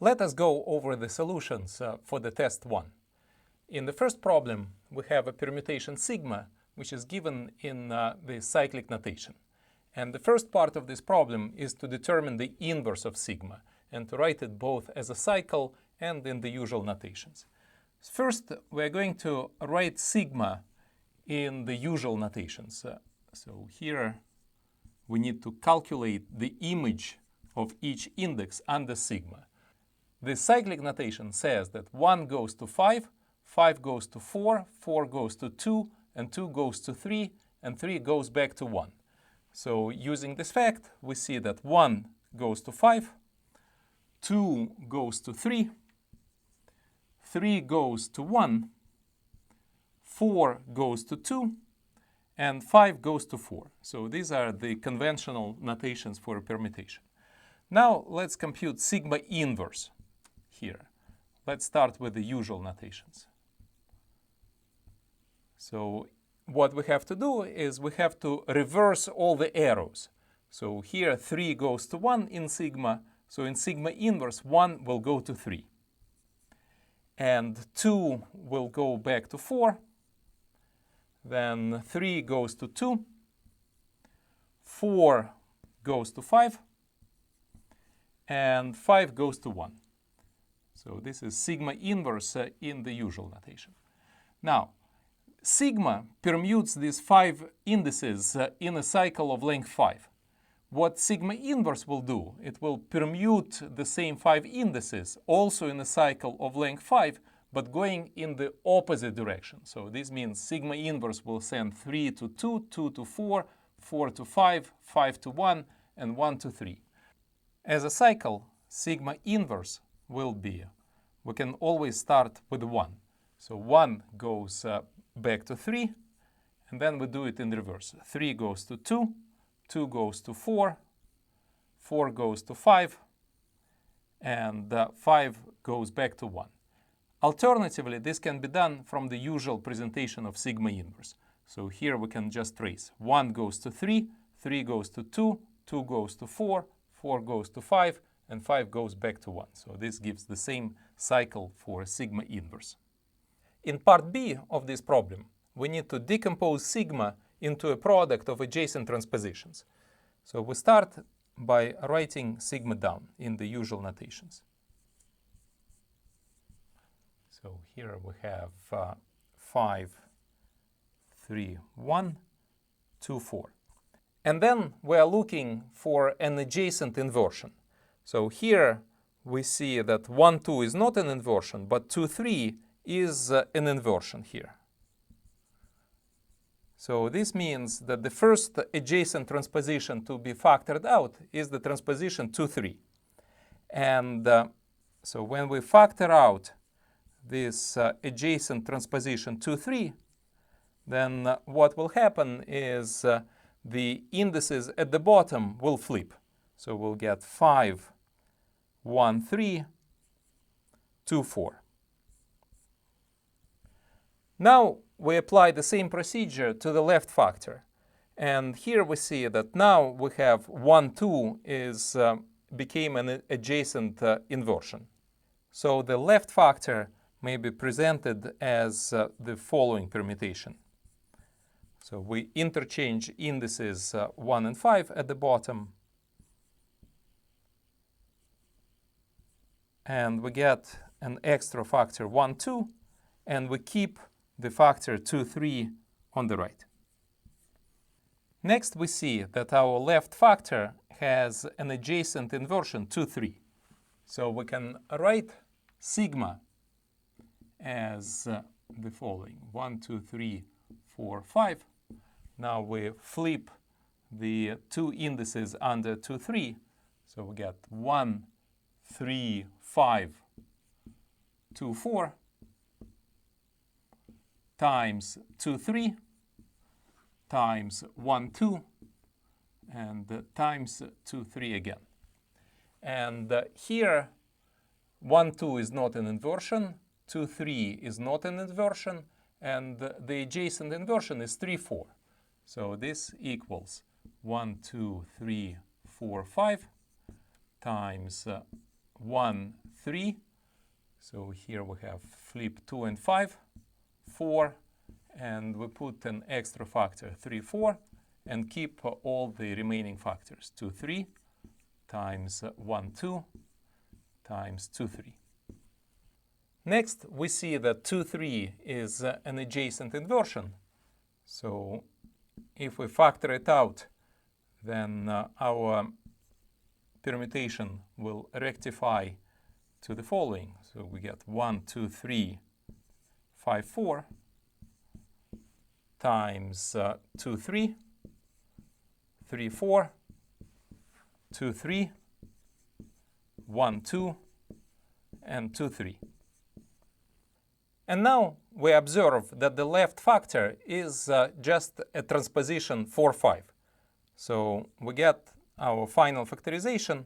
Let us go over the solutions for the test 1. In the first problem, we have a permutation sigma, which is given in the cyclic notation. And the first part of this problem is to determine the inverse of sigma and to write it both as a cycle and in the usual notations. First, we're going to write sigma in the usual notations. So here we need to calculate the image of each index under sigma. The cyclic notation says that 1 goes to 5, 5 goes to 4, 4 goes to 2, and 2 goes to 3, and 3 goes back to 1. So using this fact, we see that 1 goes to 5, 2 goes to 3, 3 goes to 1, 4 goes to 2, and 5 goes to 4. So these are the conventional notations for a permutation. Now let's compute sigma inverse here. Let's start with the usual notations. So what we have to do is we have to reverse all the arrows. So here 3 goes to 1 in sigma. So in sigma inverse, 1 will go to 3. And 2 will go back to 4. Then 3 goes to 2. 4 goes to 5. And 5 goes to 1. So this is sigma inverse in the usual notation. Now, sigma permutes these 5 indices in a cycle of length 5. What sigma inverse will do, it will permute the same 5 indices also in a cycle of length 5, but going in the opposite direction. So this means sigma inverse will send 3 to 2, 2 to 4, 4 to 5, 5 to 1, and 1 to 3. As a cycle, sigma inverse will be, we can always start with 1. So 1 goes back to 3, and then we do it in reverse. 3 goes to 2, 2 goes to 4, 4 goes to 5, and 5 goes back to 1. Alternatively, this can be done from the usual presentation of sigma inverse. So here we can just trace. 1 goes to 3, 3 goes to 2, 2 goes to 4, 4 goes to 5, and 5 goes back to 1. So this gives the same cycle for sigma inverse. In part B of this problem, we need to decompose sigma into a product of adjacent transpositions. So we start by writing sigma down in the usual notations. So here we have 5, 3, 1, 2, 4. And then we are looking for an adjacent inversion. So here we see that 1, 2 is not an inversion, but 2, 3 is an inversion here. So this means that the first adjacent transposition to be factored out is the transposition 2, 3. And so when we factor out this adjacent transposition 2, 3, then what will happen is the indices at the bottom will flip. So we'll get 5, 1, 3, 2, 4. Now we apply the same procedure to the left factor. And here we see that now we have 1, 2 became an adjacent inversion. So the left factor may be presented as the following permutation. So we interchange indices 1 and 5 at the bottom. And we get an extra factor 1, 2, and we keep the factor 2, 3 on the right. Next, we see that our left factor has an adjacent inversion 2, 3. So we can write sigma as the following: 1, 2, 3, 4, 5. Now we flip the 2 indices under 2, 3. So we get 1, 3, 5, 2, 4 times 2, 3 times 1, 2 and times 2, 3 again. And here 1, 2 is not an inversion, 2, 3 is not an inversion, and the adjacent inversion is 3, 4. So this equals 1, 2, 3, 4, 5 times 1, 3. So here we have flip 2 and 5, 4, and we put an extra factor 3, 4, and keep all the remaining factors 2, 3 times 1, 2 times 2, 3. Next, we see that 2, 3 is an adjacent inversion. So if we factor it out, then our permutation will rectify to the following. So we get 1, 2, 3, 5, 4 times 2, 3, 3, 4, 2, 3, 1, 2, and 2, 3. And now we observe that the left factor is just a transposition 4, 5. So we get our final factorization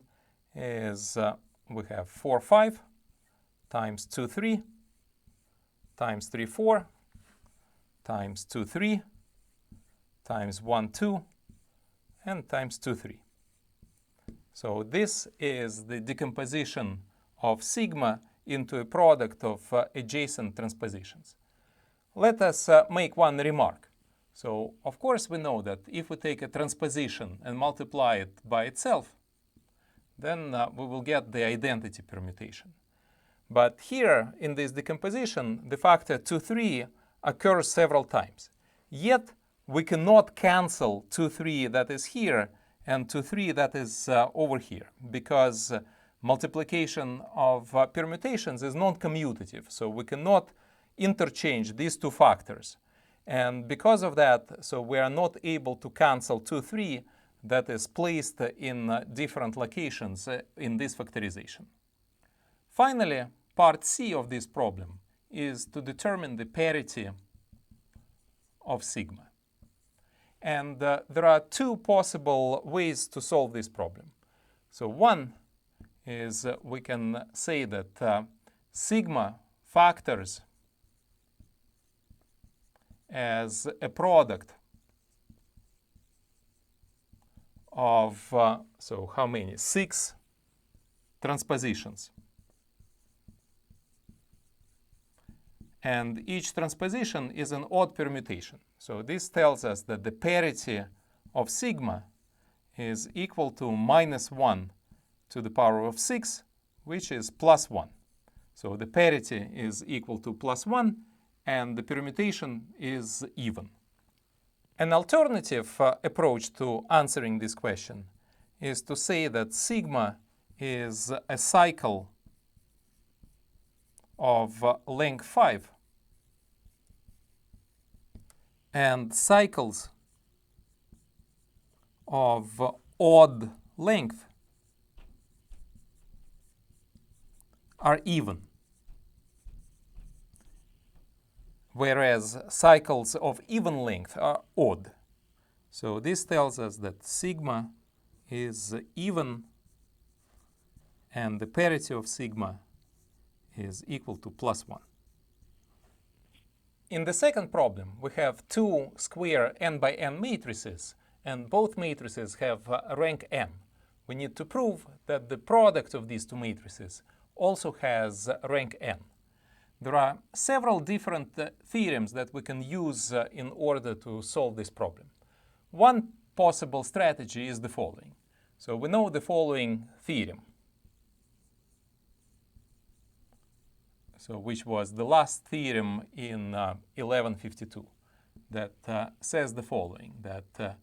is we have 4, 5 times 2, 3 times 3, 4 times 2, 3 times 1, 2 and times 2, 3. So this is the decomposition of sigma into a product of adjacent transpositions. Let us make one remark. So, of course, we know that if we take a transposition and multiply it by itself, then we will get the identity permutation. But here, in this decomposition, the factor 2, 3 occurs several times. Yet, we cannot cancel 2, 3 that is here and 2, 3 that is over here, because multiplication of permutations is non-commutative. So we cannot interchange these two factors. And because of that, so we are not able to cancel 2, 3 that is placed in different locations in this factorization. Finally, part C of this problem is to determine the parity of sigma. And there are two possible ways to solve this problem. So one is we can say that sigma factors as a product of, so how many? 6 transpositions. And each transposition is an odd permutation. So this tells us that the parity of sigma is equal to -1 to the power of 6, which is +1. So the parity is equal to +1, and the permutation is even. An alternative approach to answering this question is to say that sigma is a cycle of length 5, and cycles of odd length are even, whereas cycles of even length are odd. So this tells us that sigma is even and the parity of sigma is equal to +1. In the second problem, we have two square n by n matrices, and both matrices have rank n. We need to prove that the product of these two matrices also has rank n. There are several different theorems that we can use in order to solve this problem. One possible strategy is the following. So we know the following theorem, so which was the last theorem in 1152, that says the following, that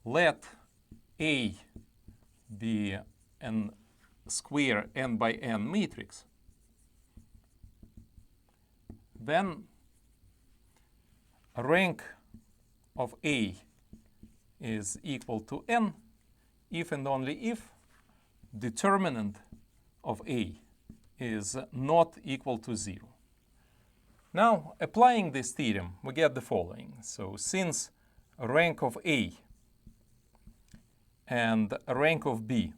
let A be an square n by n matrix, then rank of A is equal to n if and only if determinant of A is not equal to 0. Now, applying this theorem, we get the following. So since rank of A and rank of B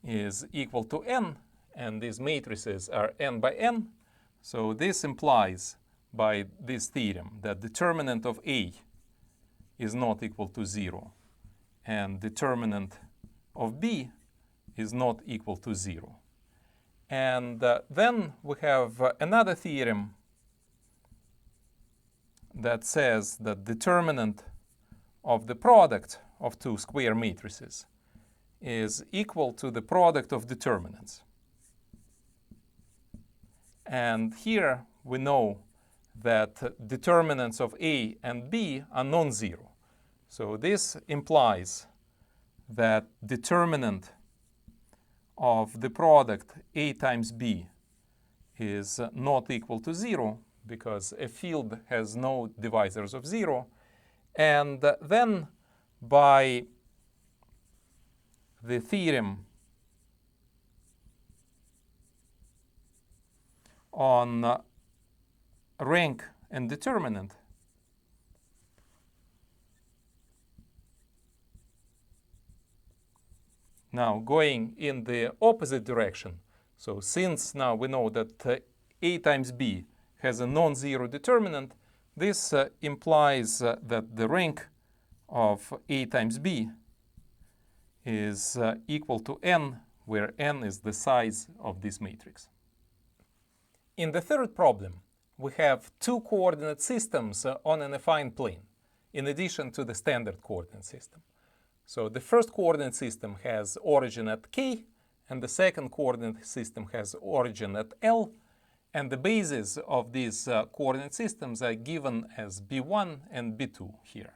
is equal to n, and these matrices are n by n, so this implies by this theorem that determinant of A is not equal to 0 and determinant of B is not equal to 0. And then we have another theorem that says that determinant of the product of two square matrices is equal to the product of determinants. And here we know that determinants of A and B are non-zero. So this implies that determinant of the product A times B is not equal to 0 because a field has no divisors of 0. And then by the theorem on rank and determinant, now going in the opposite direction. So since now we know that A times B has a non-zero determinant, this implies that the rank of A times B is equal to n, where n is the size of this matrix. In the third problem, we have two coordinate systems on an affine plane, in addition to the standard coordinate system. So the first coordinate system has origin at k, and the second coordinate system has origin at L, and the bases of these coordinate systems are given as B1 and B2 here.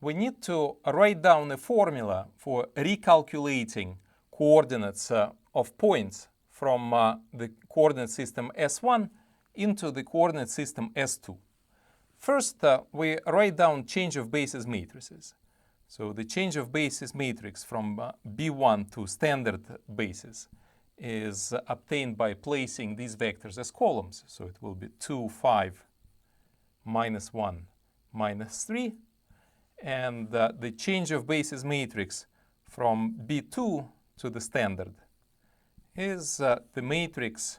We need to write down a formula for recalculating coordinates of points from the coordinate system S1 into the coordinate system S2. First, we write down change of basis matrices. So the change of basis matrix from B1 to standard basis is obtained by placing these vectors as columns. So it will be 2, 5, minus 1, minus 3. And the change of basis matrix from B2 to the standard is the matrix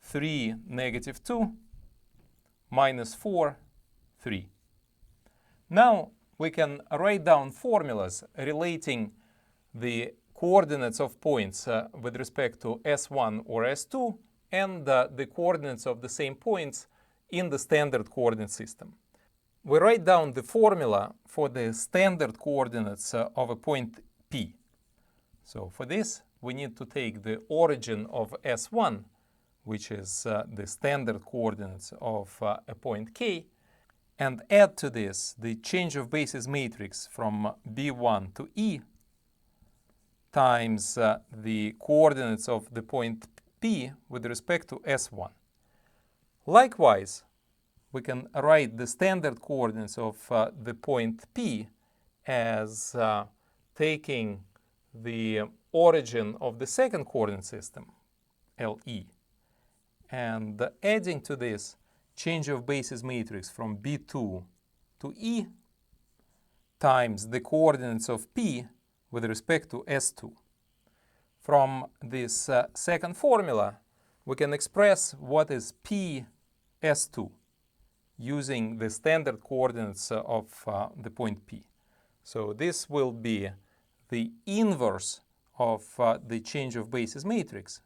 3, negative 2, minus 4, 3. Now we can write down formulas relating the coordinates of points with respect to S1 or S2 and the coordinates of the same points in the standard coordinate system. We write down the formula for the standard coordinates of a point P. So for this, we need to take the origin of S1, which is the standard coordinates of a point K, and add to this the change of basis matrix from B1 to E times the coordinates of the point P with respect to S1. Likewise, we can write the standard coordinates of the point P as taking the origin of the second coordinate system, LE, and adding to this change of basis matrix from B2 to E times the coordinates of P with respect to S2. From this second formula, we can express what is P S2 using the standard coordinates of the point P. So this will be the inverse of the change of basis matrix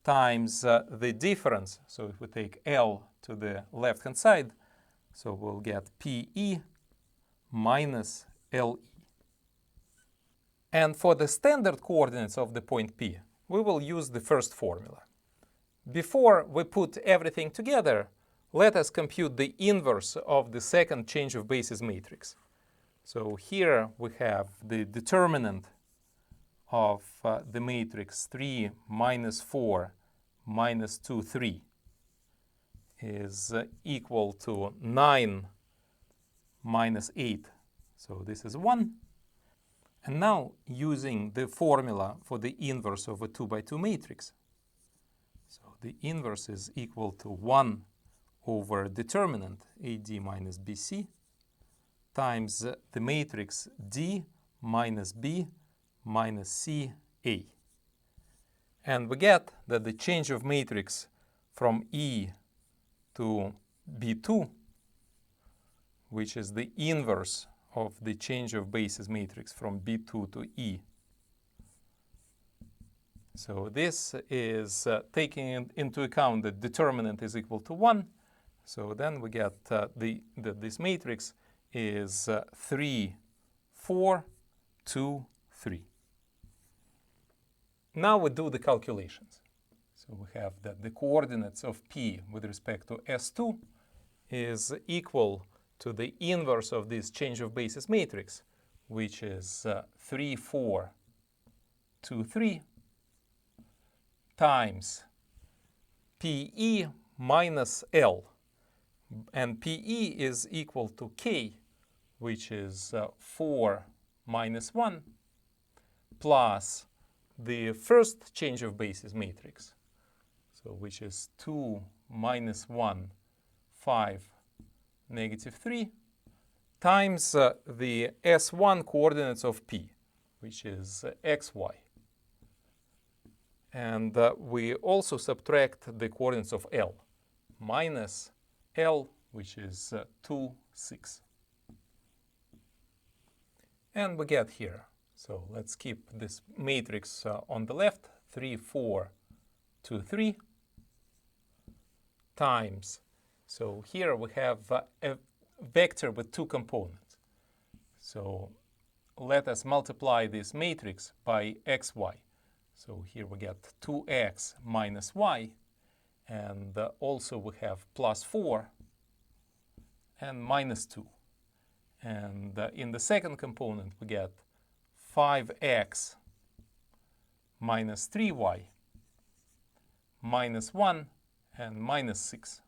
times the difference. So if we take L to the left-hand side, so we'll get PE minus LE. And for the standard coordinates of the point P, we will use the first formula. Before we put everything together, let us compute the inverse of the second change of basis matrix. So here we have the determinant of the matrix 3 minus 4 minus 2, 3 is equal to 9 minus 8. So this is 1. And now using the formula for the inverse of a 2 by 2 matrix. So the inverse is equal to 1 over determinant AD minus BC times the matrix D minus B minus C A. And we get that the change of matrix from E to B2, which is the inverse of the change of basis matrix from B2 to E, So this is taking into account the determinant is equal to 1. So then we get this matrix is 3, 4, 2, 3. Now we do the calculations. So we have that the coordinates of P with respect to S2 is equal to the inverse of this change of basis matrix, which is 3, 4, 2, 3 times PE minus L. And PE is equal to K, which is 4 minus 1, plus the first change of basis matrix, so which is 2 minus 1, 5, negative 3, times the S1 coordinates of P, which is xy. And we also subtract the coordinates of L, minus L, which is 2, 6. And we get here. So let's keep this matrix on the left, 3, 4, 2, 3, times. So here we have a vector with two components. So let us multiply this matrix by xy. So here we get 2x minus y, and also we have plus 4 and minus 2. And in the second component we get 5x minus 3y minus 1 and minus 6.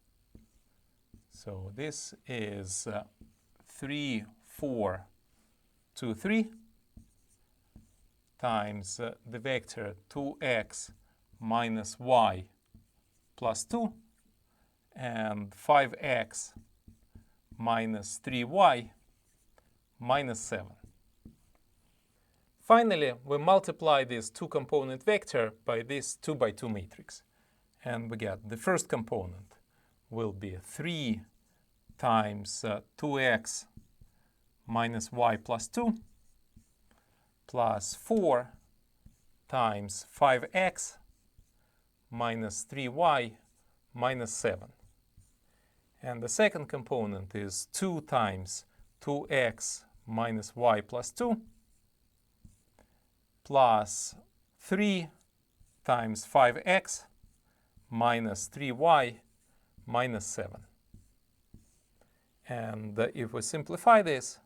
So this is 3, 4, 2, 3 times the vector 2x minus y plus 2 and 5x minus 3y minus 7. Finally, we multiply this two-component vector by this 2 by 2 matrix. And we get the first component will be 3 times 2x minus y plus 2 plus 4 times 5x minus 3y minus 7. And the second component is 2 times 2x minus y plus 2 plus 3 times 5x minus 3y minus 7. And if we simplify this,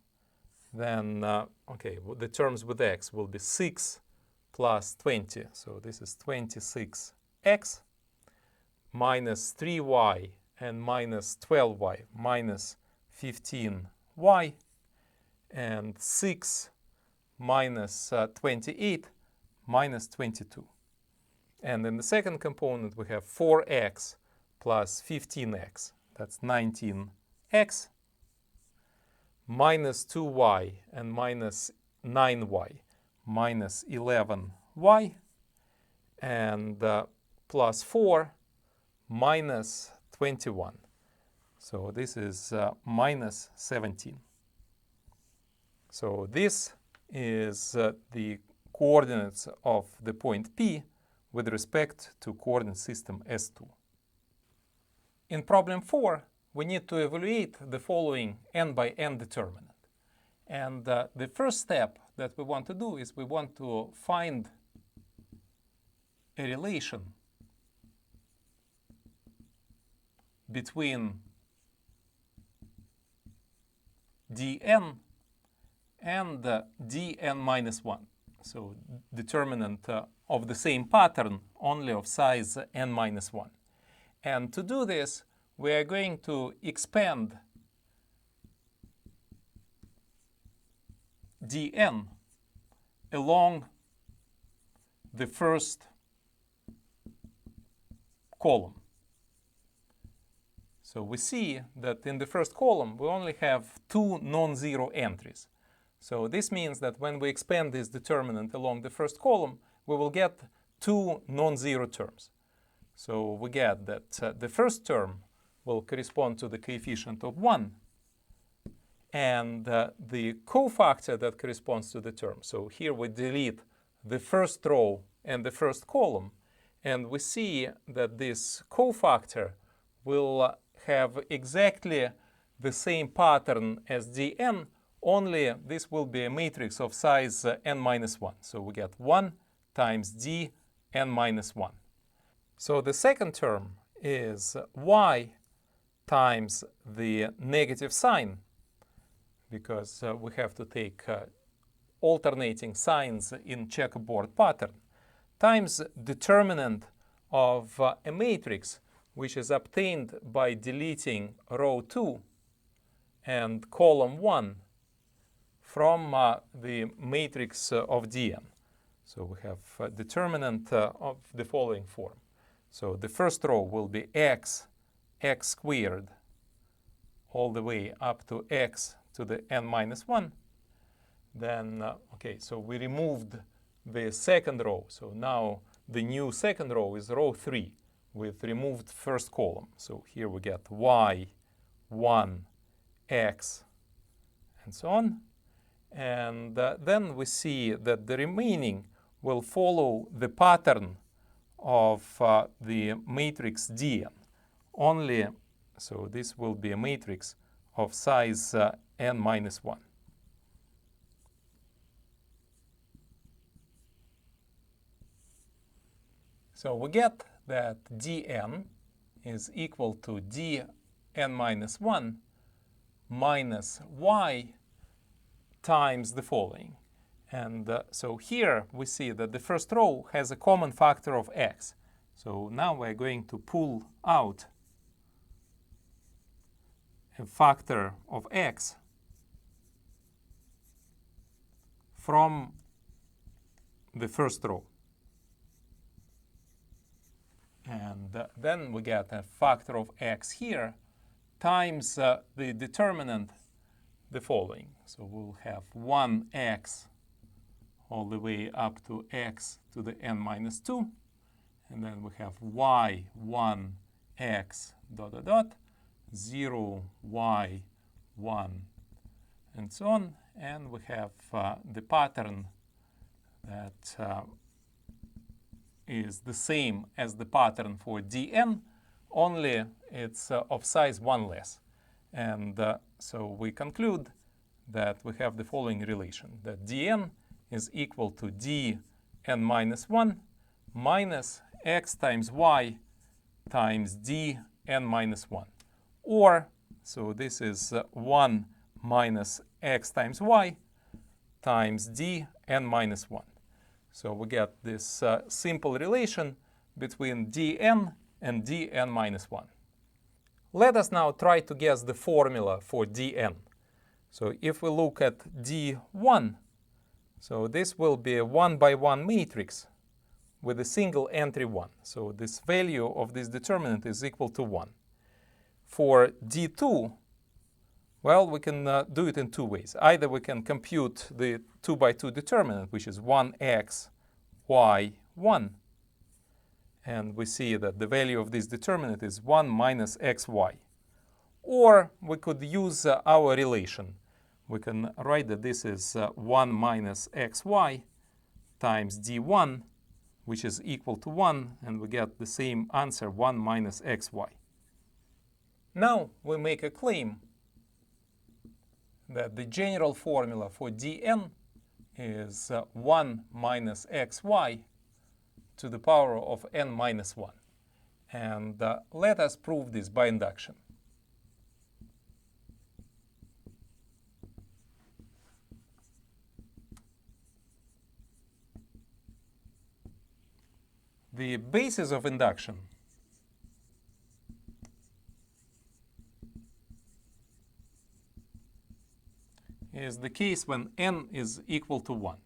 then, the terms with x will be 6 plus 20. So this is 26x minus 3y and minus 12y minus 15y, and 6 minus 28 minus 22. And in the second component we have 4x plus 15x, that's 19x, minus 2y and minus 9y minus 11y, and plus 4 minus 21. So this is minus 17. So this is the coordinates of the point P with respect to coordinate system S2. In problem 4, we need to evaluate the following n by n determinant. And the first step that we want to do is we want to find a relation between dn and dn minus 1. So determinant of the same pattern, only of size n minus 1. And to do this, we are going to expand dn along the first column. So we see that in the first column we only have 2 non-zero entries. So this means that when we expand this determinant along the first column, we will get 2 non-zero terms. So we get that the first term will correspond to the coefficient of 1, and the cofactor that corresponds to the term. So here we delete the first row and the first column. And we see that this cofactor will have exactly the same pattern as Dn, only this will be a matrix of size n minus 1. So we get 1 times d n minus 1. So the second term is y times the negative sign, because we have to take alternating signs in checkerboard pattern, times determinant of a matrix which is obtained by deleting row 2 and column 1 from the matrix of Dn. So we have a determinant of the following form. So the first row will be x squared all the way up to x to the n minus 1. Then, okay, so we removed the second row. So now the new second row is row 3 with removed first column. So here we get y, 1, x, and so on. And then we see that the remaining will follow the pattern of the matrix Dn. Only, so this will be a matrix of size n minus 1. So we get that Dn is equal to Dn minus 1 minus y times the following. And so here we see that the first row has a common factor of x. So now we're going to pull out a factor of x from the first row. And then we get a factor of x here times the determinant, the following. So we'll have 1x all the way up to x to the n minus 2. And then we have y, 1x, dot, dot, dot, 0, y, 1, and so on. And we have the pattern that is the same as the pattern for Dn, only it's of size 1 less. And so we conclude that we have the following relation, that Dn is equal to Dn minus 1 minus x times y times Dn minus 1. Or, so this is 1 minus x times y times Dn minus 1. So we get this simple relation between Dn and Dn minus 1. Let us now try to guess the formula for Dn. So if we look at D1, so this will be a 1 by 1 matrix with a single entry 1. So this value of this determinant is equal to 1. For D2, well, we can do it in two ways. Either we can compute the 2 by 2 determinant, which is 1x, y, 1. And we see that the value of this determinant is 1 minus xy. Or we could use our relation. We can write that this is 1 minus xy times d1, which is equal to 1, and we get the same answer, 1 minus xy. Now we make a claim that the general formula for Dn is 1 minus xy to the power of n minus 1. And let us prove this by induction. The basis of induction is the case when n is equal to 1.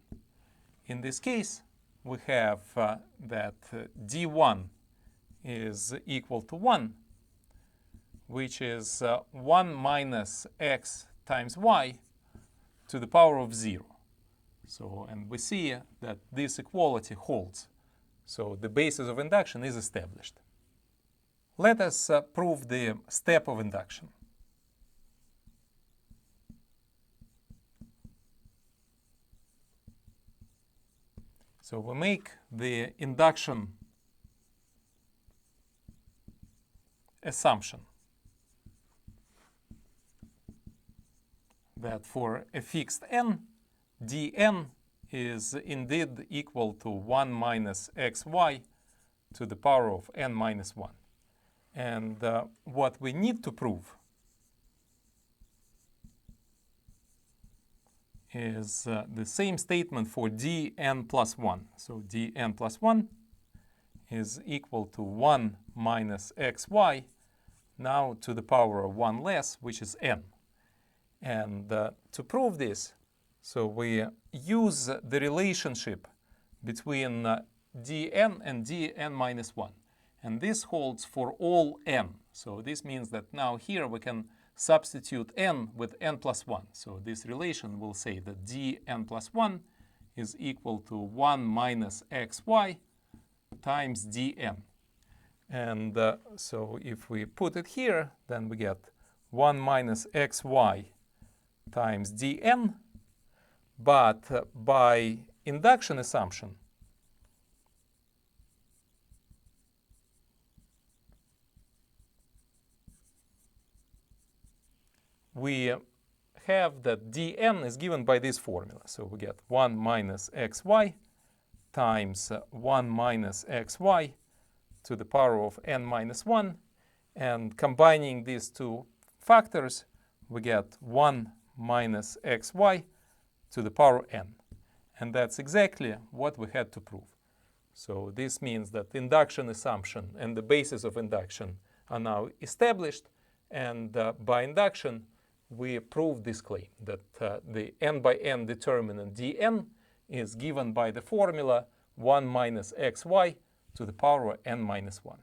In this case, we have that d1 is equal to 1, which is 1 minus x times y to the power of 0. So, and we see that this equality holds. So the basis of induction is established. Let us prove the step of induction. So we make the induction assumption that for a fixed n, dn is indeed equal to 1 minus xy to the power of n minus 1. And what we need to prove is the same statement for dn plus 1. So dn plus 1 is equal to 1 minus xy now to the power of 1 less, which is n. And to prove this, so we use the relationship between dn and dn minus 1. And this holds for all n. So this means that now here we can substitute n with n plus 1. So this relation will say that dn plus 1 is equal to 1 minus xy times dn. And so if we put it here, then we get 1 minus xy times dn. But by induction assumption, we have that dn is given by this formula. So we get 1 minus xy times 1 minus xy to the power of n minus 1. And combining these two factors, we get 1 minus xy to the power n. And that's exactly what we had to prove. So this means that induction assumption and the basis of induction are now established. And by induction, we prove this claim that the n by n determinant dn is given by the formula 1 minus xy to the power of n minus 1.